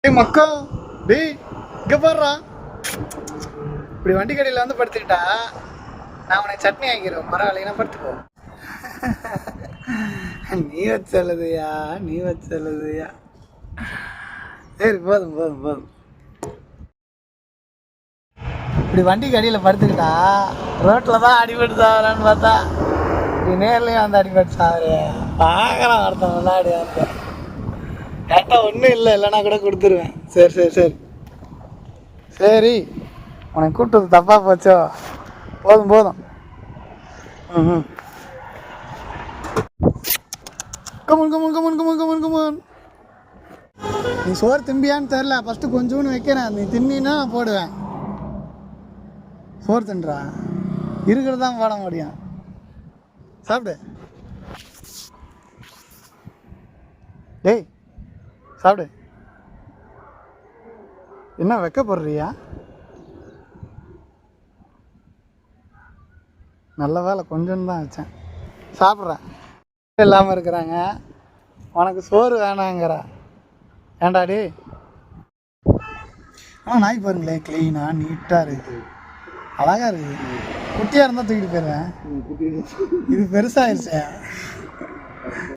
டேய் மக்கா, டேய் இங்க பாருடா. இப்படி வண்டி கடையில் வந்து படுத்துக்கிட்டா நான் உனக்கு சட்னி ஆக்கிடுவேன். பரவாயில்லைன்னா படுத்துக்கோ. நீ வச்சலுதுயா, நீ வச்சலுதுயா. சரி போதும் போதும் போதும். இப்படி வண்டி கடியில் படுத்துக்கிட்டா ரோட்டில் தான் அடிபட்டு சாவலான்னு பார்த்தா இப்படி நேர்லேயும் வந்து அடிபட்டு சாவரு. பார்க்கலாம் ஒருத்தன் முன்னாடி வந்து கரெக்டாக ஒன்றும் இல்லை, இல்லைன்னா கூட கொடுத்துருவேன். சரி சரி சரி சரி, உனக்கு கூப்பிட்டது தப்பாக போச்சோ. போதும் போதும். ம் come on come on come on come on come on come on. நீ சோறு திம்பியான்னு தெரில, ஃபஸ்ட்டு கொஞ்சோன்னு வைக்கிறேன். நீ தின்னா நான் போடுவேன். சோறு தின்றா இருக்கிறது தான் போட முடியும். சாப்பிடு. டேய் சாப்பிடு. என்ன வைக்கப்படுறியா? நல்ல வேலை கொஞ்சம் தான் வச்சேன். சாப்பிட்றேன். இல்லாமல் இருக்கிறாங்க, உனக்கு சோறு வேணாங்கிற. ஏண்டாடி? ஆனால் நாய் பாருங்களேன், க்ளீனாக நீட்டாக இருக்குது, அழகாக இருக்குது. குட்டியாக இருந்தால் தூக்கிட்டு போயிடுவேன். இது பெருசாகிடுச்சே.